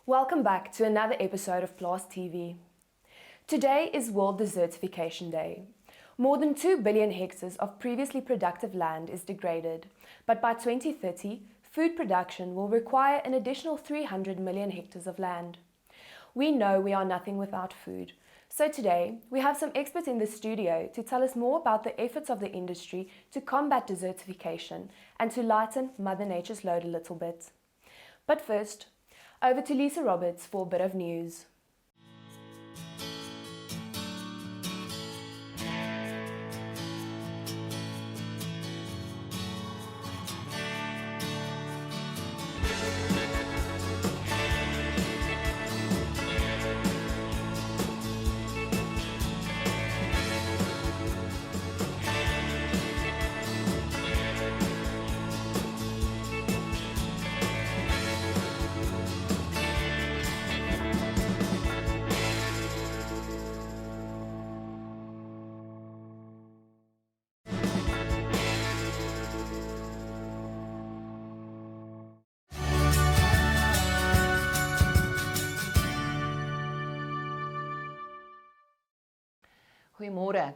Welcome back to another episode of Plaas TV. Today is World Desertification Day. More than 2 billion hectares of previously productive land is degraded, but by 2030, food production will require an additional 300 million hectares of land. We know we are nothing without food, so today we have some experts in the studio to tell us more about the efforts of the industry to combat desertification and to lighten Mother Nature's load a little bit. But first, over to Lisa Roberts for a bit of news. Goeiemôre.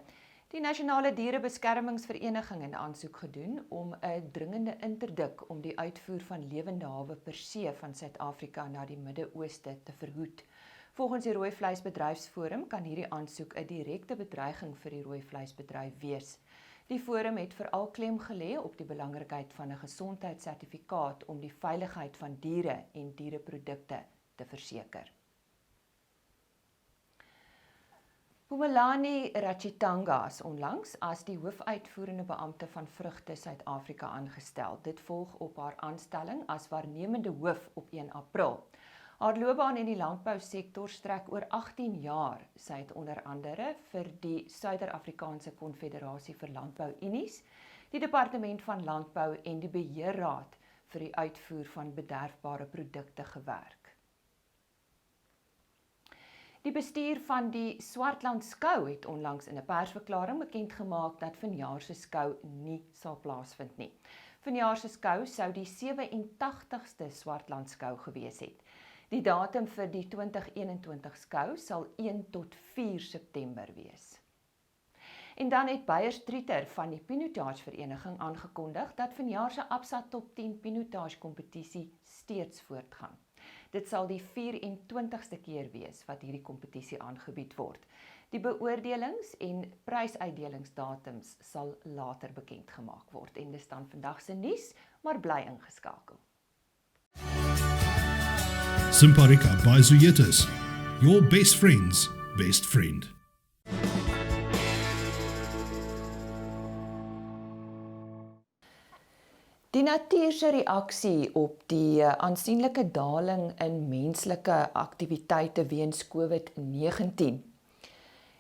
Die Nasionale Dierebeskermingsvereniging het aansoek gedoen om 'n dringende interdik om die uitvoer van lewende hawe per see van Suid-Afrika na die Midde-Ooste te verhoed. Volgens die rooi vleisbedryfsforum kan hierdie aansoek 'n direkte bedreiging vir die rooi vleisbedryf wees. Die forum het veral klem gelê op die belangrikheid van 'n gesondheidssertifikaat om die veiligheid van diere en diereprodukte te verseker. Pumelani Rachitanga is onlangs as die hoofuitvoerende beampte van Vrugte Suid-Afrika aangestel. Dit volg op haar aanstelling as waarnemende hoof op 1 April. Haar loopbaan in die landbousektor strek oor 18 jaar. Sy het onder andere vir die Suider-Afrikaanse Konfederasie vir Landbouunies, die Departement van Landbou en die Beheerraad vir die uitvoer van bederfbare produkte gewerk. Die bestuur van die Swartland skou het onlangs in 'n persverklaring bekend gemaak dat vanjaar se skou nie sal plaasvind nie. Vanjaar se skou sou die 87ste Swartland skou gewees het. Die datum vir die 2021 skou sal 1 tot 4 September wees. En dan het Beyers Trieter van die Pinotage Vereniging aangekondig dat vanjaar se Absa Top 10 Pinotage kompetisie steeds voortgaan. Dit sal die 24ste keer wees wat hierdie kompetisie aangebied word. Die beoordelings en prysuitdelingsdatums sal later bekend gemaak word. En dis dan vandag se nuus, maar bly ingeskakel. Simparica by Zuyetis, your best friend's best friend. Die natuur se reaksie op die aansienlike daling in menslike aktiwiteite weens COVID-19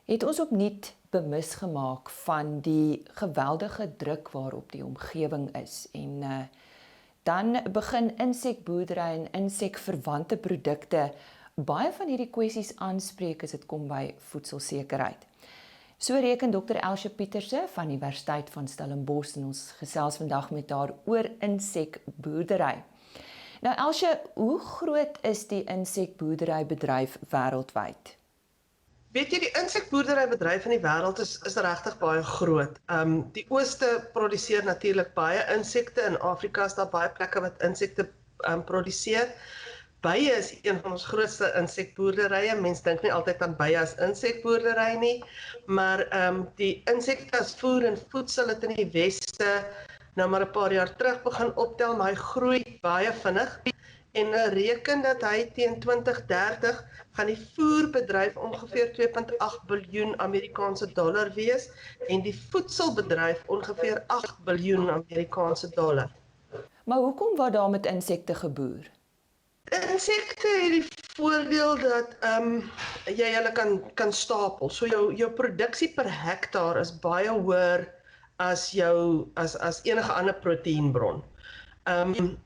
het ons opnuut bewus gemaak van die geweldige druk waarop die omgewing is. En dan begin insekboerdery en insekverwante produkte baie van hierdie kwessies aanspreek as dit kom by voedselsekerheid. So reken Dr. Elsje Pieterse van University van Stellenbosch en ons gesels vandag met haar oor insekboerdery. Nou Elsje, hoe groot is die insekboerderybedryf wêreldwyd? Weet jy, die insekboerderybedryf in die wêreld is regtig baie groot. Die Ooste produseer natuurlik baie insekte. In Afrika is daar baie plekke wat insekte produseer. Bye is een van ons grootste insekboerderye. Mense dink nie altyd aan bye as insekboerdery nie, maar die insekte as voer en voedsel het in die weste nou maar 'n paar jaar terug begin optel, maar hy groei baie vinnig en reken dat hy teen 2030 gaan die voerbedryf ongeveer 2,8 biljoen Amerikaanse dollar wees en die voedselbedryf ongeveer 8 biljoen Amerikaanse dollar. Maar hoekom word daar met insekte geboer? Insekte het die voordeel dat jy hulle kan stapel. So jou produksie per hektaar is baie hoër as enige ander proteïenbron.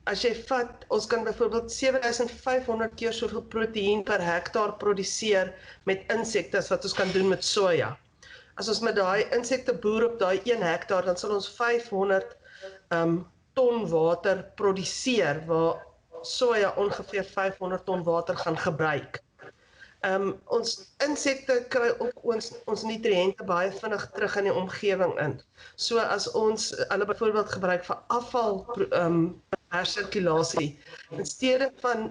As jy vat, ons kan byvoorbeeld 7500 keer soveel proteïen per hektaar produseer met insekte as wat ons kan doen met soja. As ons met daai insekte boer op daai 1 hektaar, dan sal ons 500 ton water produseer, waar soja ongeveer 500 ton water gaan gebruik. Ons insekte kry ook ons nutriënte baie vinnig terug in die omgewing in. So as ons hulle byvoorbeeld gebruik vir afval hersirkulasie, in steede van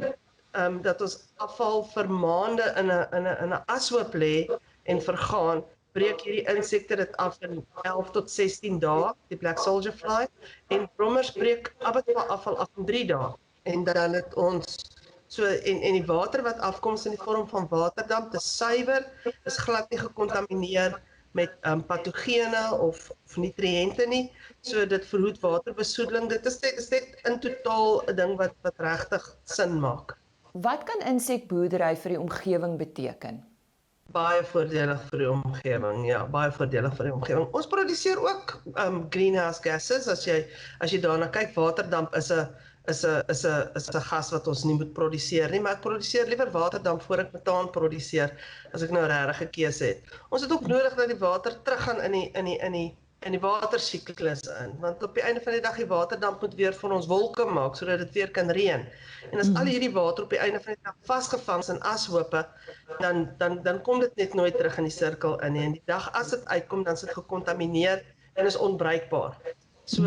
dat ons afval vir maande in 'n ashoop lê en vergaan, breek hierdie insekte dit af in 11 tot 16 dae, die black soldier fly, en brommers breek abattoir afval af in 3 dae. En dan het ons en die water wat afkom is in die vorm van waterdamp, dis suiwer, is glad nie gekontamineer met patogene of nutriënte nie, so dit verhoed waterbesoedeling. Dit is net in totaal 'n ding wat regtig sin maak. Wat kan insekboerdery vir die omgewing beteken? Baie voordelig vir die omgewing, ja, baie voordelig vir die omgewing. Ons produseer ook greenhouse gases, as jy daarna kyk, waterdamp is 'n gas wat ons nie moet produseer nie, maar ek produseer liewer waterdamp voor ek metaan produseer, as ek nou regtig 'n keuse het. Ons het ook nodig dat die water teruggaan in die watersiklus in, want op die einde van die dag die waterdamp moet weer vir ons wolke maak, sodat dit weer kan reën. En as al hierdie water op die einde van die dag vasgevang is in ashope, dan kom dit net nooit terug in die sirkel in nie. En die dag as dit uitkom, dan is dit gekontamineer en is onbruikbaar. So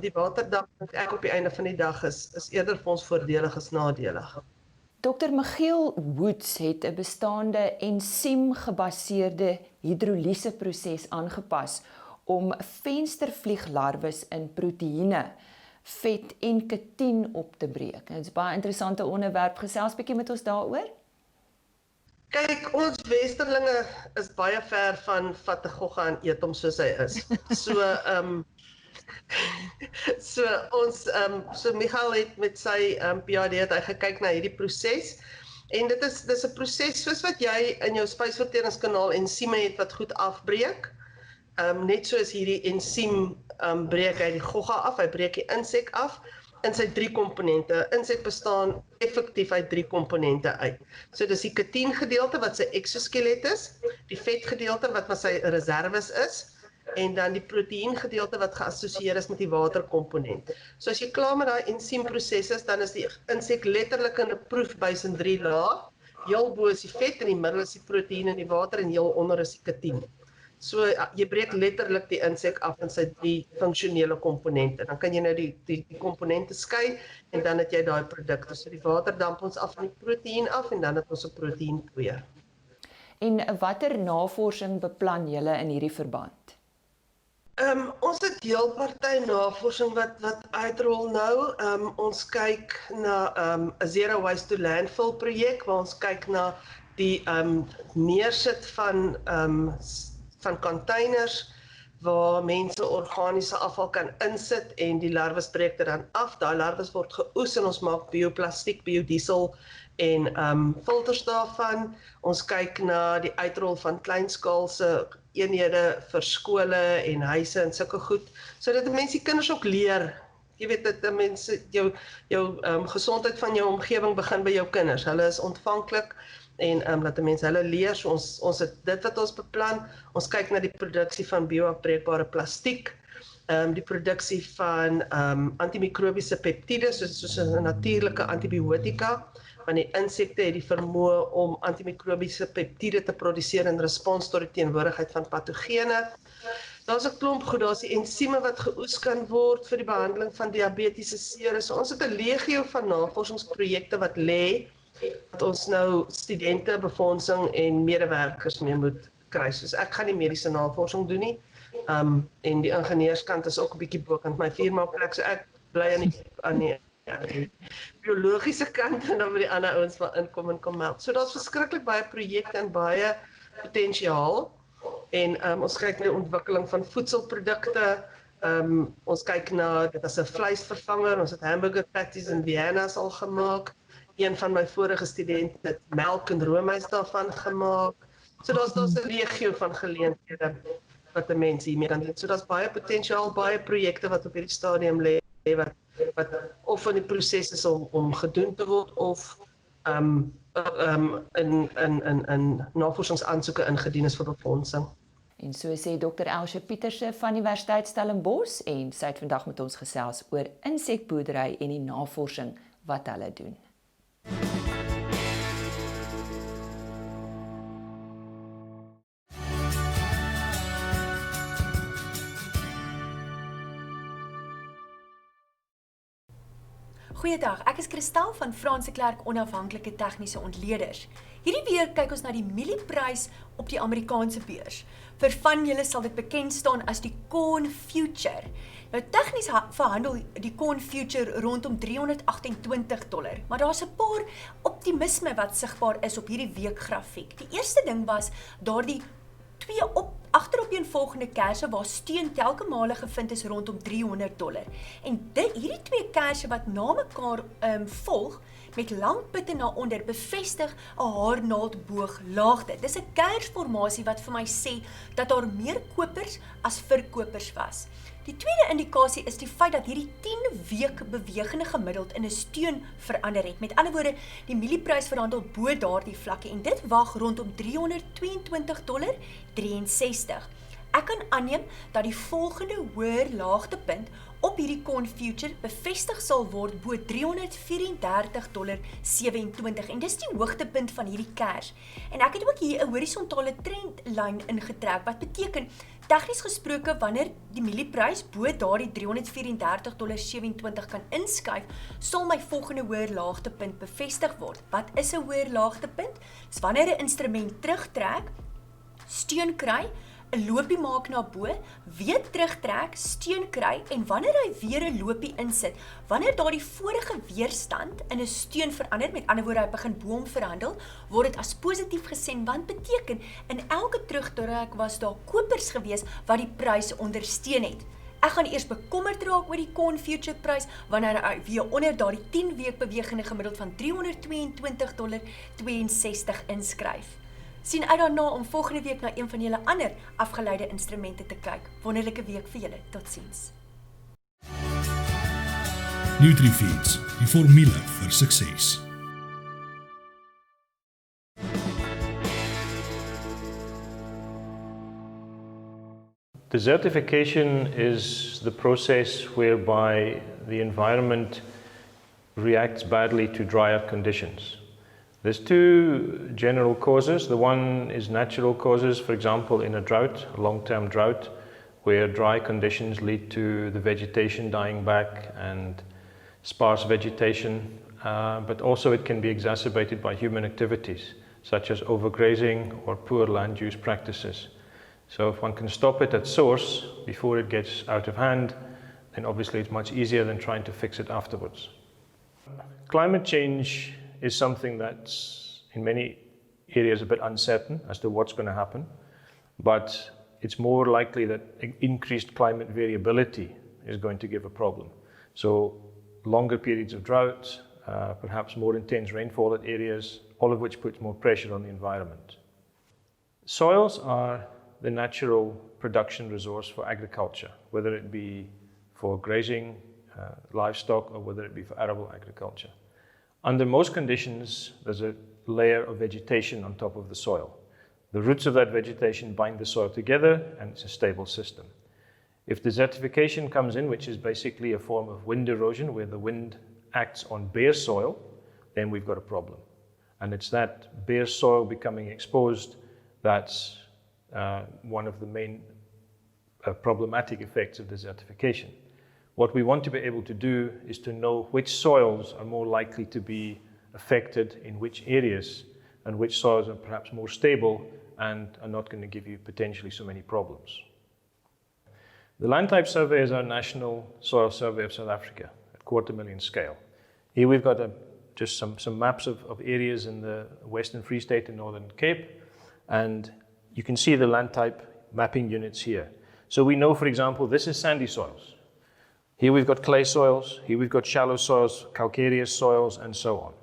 die waterdamp, dink ek op die einde van die dag is eerder vir ons voordelig as nadelig. Dr. Michiel Woods het 'n bestaande ensiemgebaseerde hidroliese proses aangepas om venstervlieglarwes in proteïene, vet en ketien op te breek. Dit is 'n baie interessante onderwerp. Gesels bietjie met ons daaroor. Kyk, ons westerlinge is baie ver van vat 'n gogga en eet hom soos hy is. So Michael het met sy PhD het hy gekyk na hierdie proses. En dis 'n proses soos wat jy in jou spysverteringskanaal ensieme het wat goed afbreek. Net soos hierdie ensiem breek hy die gogga af, hy breek die insek af in sy 3 komponente. Insek bestaan effektief uit 3 komponente uit. So dis die ketien gedeelte wat sy exoskelet is, die vet gedeelte wat sy reserves is, en dan die proteïen gedeelte wat geassosieer is met die waterkomponent. So as jy klaar met daai ensiemproses is, dan is die insek letterlik in 'n proefbuis in 3 lae. Heel bo is die vet, in die middel is die proteïen in die water en heel onder is die ketien. So jy breek letterlik die insek af in sy 3 funksionele komponente. Dan kan jy nou die komponente skei en dan het jy daai produkte. So die water damp ons af van die proteïen af en dan het ons 'n proteïenpoeier. En watter navorsing beplan julle in hierdie verband? Ons het heel party navorsing wat uitrol nou. Ons kyk na 'n zero waste to landfill projek waar ons kyk na die neersit van containers waar mense organiese afval kan insit en die larwes breek dit dan af. Daai larwes word geoes en ons maak bioplastiek, biodiesel en filters daarvan. Ons kyk na die uitrol van kleinskaalse eenhede vir skole en huise en sulke goed, sodat mense die kinders ook leer. Jy weet dat mense jou gesondheid van jou omgewing begin by jou kinders. Hulle is ontvanklik en laat mense hulle leer. So ons het dit wat ons beplan. Ons kyk na die produksie van bioafbreekbare plastiek, die produksie van antimikrobiese peptides, soos 'n natuurlike antibiotika, want die insekte het die vermoë om antimikrobiese peptide te produseer in respons tot die teenwoordigheid van patogene. Daar's 'n klomp goed, daar's die ensieme wat geoes kan word vir die behandeling van diabetiese seere. So ons het 'n legio van navorsingsprojekte wat lê, wat ons nou studente, befondsing en medewerkers mee moet kry. Soos ek gaan nie mediese navorsing doen nie. En die ingenieurskant is ook 'n bietjie bokant my firma plek, so ek bly aan die biologiese kant en dan met die ander ouens wat inkom en kom help. So daar's verskriklik baie projekte en baie potensiaal. En ons kyk na die ontwikkeling van voedselprodukte. Ons kyk na dit as 'n vleisvervanger. Ons het hamburger patties in Vienna al gemaak. Een van my vorige studente het melk en roomys daarvan gemaak. So daar's 'n legio van geleenthede wat 'n mens hiermee kan doen. So daar's baie potensiaal, baie projekte wat op hierdie stadium lê wat of in die proses is om gedoen te word of in navorsingsaansoeke ingedien is vir befondsing. En so sê Dr. Elsje Pieterse van Universiteit Stellenbosch en sy het vandag met ons gesels oor insekboerdery en die navorsing wat hulle doen. Goeiedag, ek is Kristal van Franse Klerk Onafhanklike Tegniese Ontleeders. Hierdie week kyk ons na die mielieprys op die Amerikaanse beurs. Vir van julle sal dit bekend staan as die Corn Future. Nou tegnies verhandel die Corn Future rondom $328, maar daar's 'n paar optimisme wat sigbaar is op hierdie weekgrafiek. Die eerste ding was daardie twee agteropeenvolgende kersse waar steun telke male gevind is rondom $300. En hierdie twee kersse wat na mekaar volg met lang putte na onder bevestig 'n haarnaaldboog laagte. Dis 'n kersformasie wat vir my sê dat daar meer kopers as verkopers was. Die tweede indikasie is die feit dat hierdie 10 week bewegende gemiddeld in 'n steun verander het. Met ander woorde, die mielieprys verhandel bo daardie vlakke en dit wag rondom $322.63. Ek kan aanneem dat die volgende hoër laagtepunt op hierdie Corn Future bevestig sal word bo $334.27 en dis die hoogtepunt van hierdie kers. En ek het ook hier 'n horisontale trendlyn ingetrek wat beteken tegnies gesproke wanneer die mielieprys bo daardie $334.27 kan inskuif, sal my volgende hoër laagtepunt bevestig word. Wat is 'n hoër laagtepunt? Dis wanneer 'n instrument terugtrek, steun kry, 'n loopie maak na bo, weer terugtrek, steun kry en wanneer hy weer 'n loopie insit, wanneer daardie vorige weerstand in 'n steun verander, met ander woorde hy begin bo hom verhandel, word dit as positief gesien want beteken in elke terugtrek was daar kopers gewees wat die prys ondersteun het. Ek gaan eers bekommerd raak oor die Corn Future prys wanneer hy weer onder daardie 10 week bewegende gemiddeld van $322.62 inskryf. Sien uit daarna om volgende week na een van julle ander afgeleide instrumente te kyk. Wonderlike week vir julle. Totsiens. NUTRI Feeds, die formule vir sukses. Desertification is the process whereby the environment reacts badly to drier conditions. There's two general causes. The one is natural causes, for example, in a drought, a long-term drought, where dry conditions lead to the vegetation dying back and sparse vegetation, but also it can be exacerbated by human activities, such as overgrazing or poor land use practices. So if one can stop it at source before it gets out of hand, then obviously it's much easier than trying to fix it afterwards. Climate change is something that's in many areas a bit uncertain as to what's going to happen, but it's more likely that increased climate variability is going to give a problem. So longer periods of drought, perhaps more intense rainfall at areas, all of which puts more pressure on the environment. Soils are the natural production resource for agriculture, whether it be for grazing, livestock, or whether it be for arable agriculture. Under most conditions, there's a layer of vegetation on top of the soil. The roots of that vegetation bind the soil together, and it's a stable system. If desertification comes in, which is basically a form of wind erosion, where the wind acts on bare soil, then we've got a problem. And it's that bare soil becoming exposed that's one of the main problematic effects of desertification. What we want to be able to do is to know which soils are more likely to be affected in which areas, and which soils are perhaps more stable and are not going to give you potentially so many problems. The Land Type Survey is our national soil survey of South Africa at 250,000 scale. Here we've got just some maps of areas in the Western Free State and Northern Cape, and you can see the land type mapping units here. So we know, for example, this is sandy soils. Here we've got clay soils, here we've got shallow soils, calcareous soils, and so on.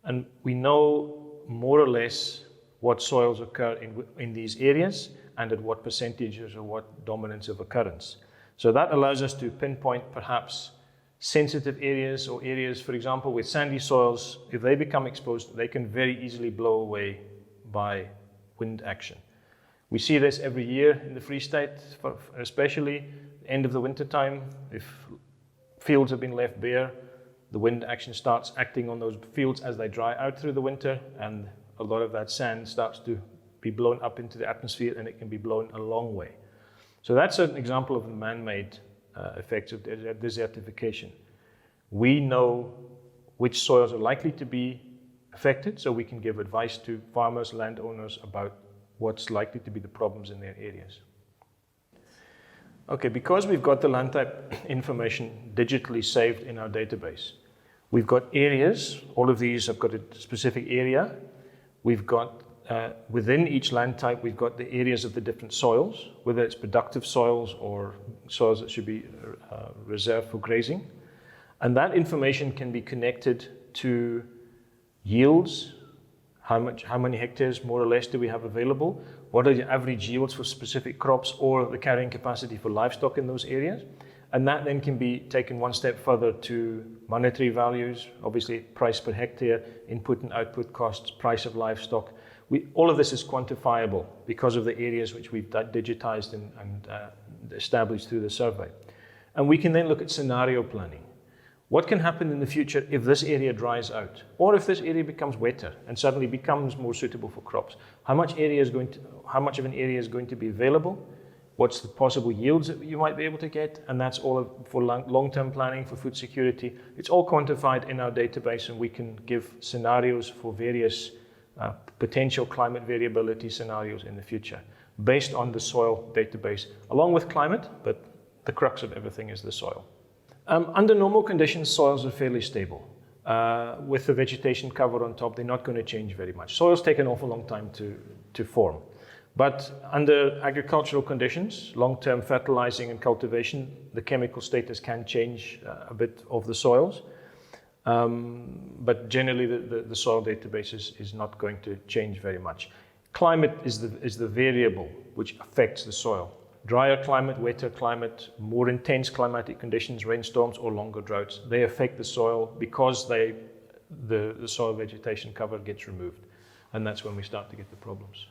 And we know more or less what soils occur in these areas and at what percentages or what dominance of occurrence. So that allows us to pinpoint perhaps sensitive areas or areas, for example, with sandy soils. If they become exposed, they can very easily blow away by wind action. We see this every year in the Free State, especially end of the winter time. If fields have been left bare, the wind action starts acting on those fields as they dry out through the winter, and a lot of that sand starts to be blown up into the atmosphere, and it can be blown a long way. So that's an example of the man-made effects of desertification. We know which soils are likely to be affected, so we can give advice to farmers, landowners about what's likely to be the problems in their areas. Okay, because we've got the land type information digitally saved in our database, we've got areas. All of these have got a specific area. We've got, within each land type, we've got the areas of the different soils, whether it's productive soils or soils that should be reserved for grazing. And that information can be connected to yields. How many hectares more or less do we have available? What are the average yields for specific crops or the carrying capacity for livestock in those areas? And that then can be taken one step further to monetary values, obviously price per hectare, input and output costs, price of livestock. All of this is quantifiable because of the areas which we've digitized and established through the survey. And we can then look at scenario planning. What can happen in the future if this area dries out, or if this area becomes wetter and suddenly becomes more suitable for crops? How much of an area is going to be available? What's the possible yields that you might be able to get? And that's all for long-term planning, for food security. It's all quantified in our database, and we can give scenarios for various potential climate variability scenarios in the future based on the soil database, along with climate, but the crux of everything is the soil. Under normal conditions, soils are fairly stable. With the vegetation cover on top, they're not going to change very much. Soils take an awful long time to form. But under agricultural conditions, long-term fertilizing and cultivation, the chemical status can change a bit of the soils. But generally, the soil database is not going to change very much. Climate is the variable which affects the soil. Drier climate, wetter climate, more intense climatic conditions, rainstorms or longer droughts, they affect the soil because the soil vegetation cover gets removed. And that's when we start to get the problems.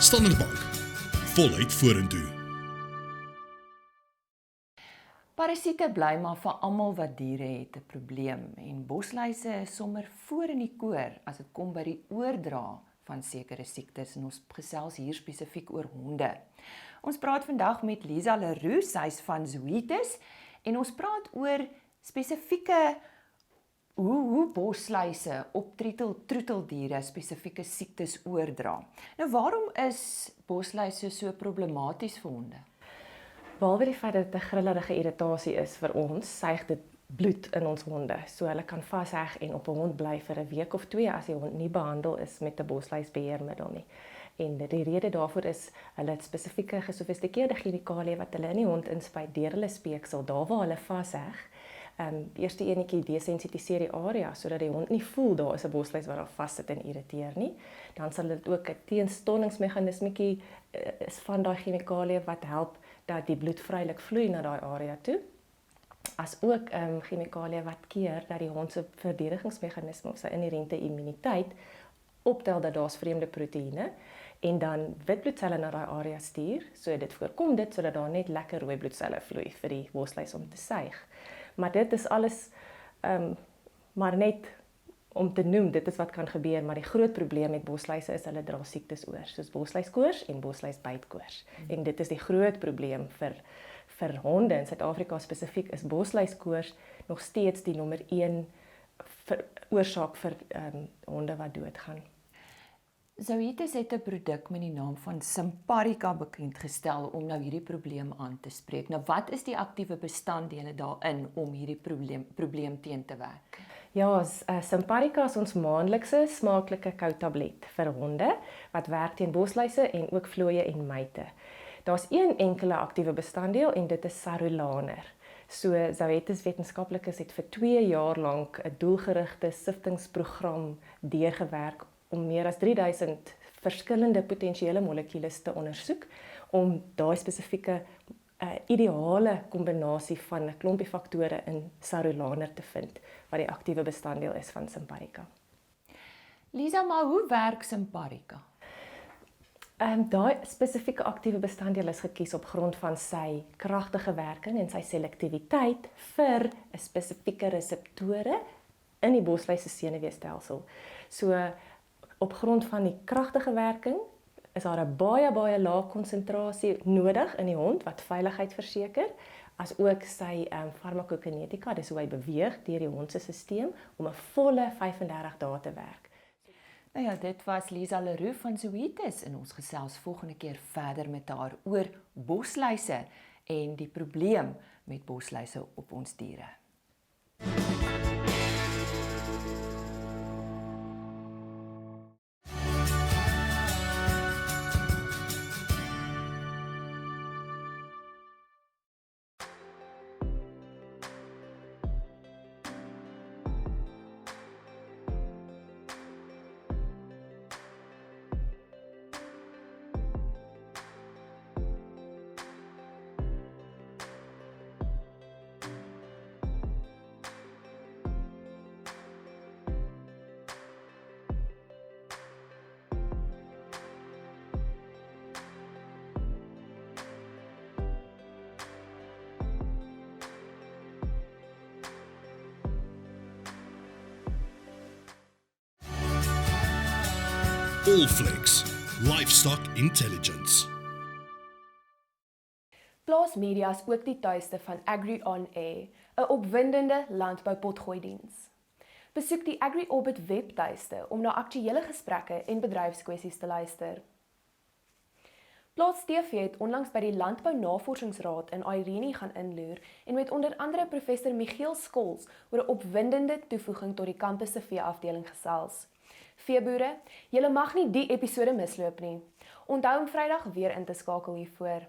Standard Bank, voluit vorentoe. Parasiete bly maar vir almal wat diere het 'n probleem en bosluise is sommer voor in die koor as dit kom by die oordra van sekere siektes en ons gesels hier spesifiek oor honde. Ons praat vandag met Lisa Leroux, sy is van Zoetis en ons praat oor spesifieke hoe bosluise op troeteldiere spesifieke siektes oordra. Nou waarom is bosluise so problematies vir honde? Behalwe die feit dat dit 'n grillerige irritasie is vir ons, suig dit bloed in ons honde. So hulle kan vasheg en op 'n hond bly vir 'n week of 2 as die hond nie behandel is met 'n bosluisbeheermiddel nie. En die rede daarvoor is hulle het spesifieke gesofistikeerde chemikalieë wat hulle in die hond inspuit deur hulle speeksel, daar waar hulle vasheg. Die eerste enetjie desensitiseer die area sodat die hond nie voel daar is 'n bosluis wat daar vassit en irriteer nie. Dan sal dit ook 'n teenstonningsmeganismetjie is van daai chemikalieë wat help dat die bloed vrylik vloei na daai area toe. As ook chemikalieë wat keer dat die hond se verdedigingsmeganisme of sy inherente immuniteit optel dat daar's vreemde proteïene en dan witbloedselle na daai area stuur. So dit voorkom dit sodat daar net lekker rooi bloedselle vloei vir die bosluis om te suig. Maar dit is alles maar net om te noem, dit is wat kan gebeur, maar die groot probleem met bosluise is hulle dra siektes oor, soos bosluiskoors en bosluisbytkoors. En dit is die groot probleem vir honde in Suid-Afrika spesifiek is bosluiskoors nog steeds die nommer 1 oorsaak vir honde wat doodgaan. Zoetis het 'n produk met die naam van Simparica bekend gestel om nou hierdie probleem aan te spreek. Nou wat is die aktiewe bestanddele daarin om hierdie probleem teen te werk? Ja, Simparica is ons maandelikse smaaklike koutablet vir honde wat werk teen bosluise en ook vlooie en myte. Daar's een enkele aktiewe bestanddeel en dit is sarulaner. So Zoetis wetenskaplikes het vir 2 jaar lank 'n doelgerigte siftingsprogram deurgewerk om meer as 3000 verskillende potensiële molekules te ondersoek om daai spesifieke ideale kombinasie van 'n klompie faktore in sarulaner te vind wat die aktiewe bestanddeel is van Simparica. Lisa, maar hoe werk Simparica? Daai spesifieke aktiewe bestanddeel is gekies op grond van sy kragtige werking en sy selektiwiteit vir 'n spesifieke reseptore in die bosluis se senuweestelsel. So op grond van die kragtige werking is daar 'n baie lae konsentrasie nodig in die hond wat veiligheid verseker, as ook sy farmakokinetika, dis hoe hy beweeg deur die hond se stelsel om 'n volle 35 dae te werk. Nou ja, dit was Lisa Leroux van Zoetis en ons gesels volgende keer verder met haar oor bosluise en die probleem met bosluise op ons diere. Allflex, Livestock Intelligence. Plaas Media is ook die tuiste van Agri On Air, 'n opwindende landboupotgooi-diens. Besoek die AgriOrbit webtuiste om na aktuelle gesprekke en bedryfskwessies te luister. Plaas TV het onlangs by die Landbou Navorsingsraad in Irene gaan inloer en met onder andere professor Michiel Skols oor 'n opwindende toevoeging tot die kampus se veeafdeling gesels. Veeboere, julle mag nie die episode misloop nie. Onthou om Vrydag weer in te skakel hiervoor.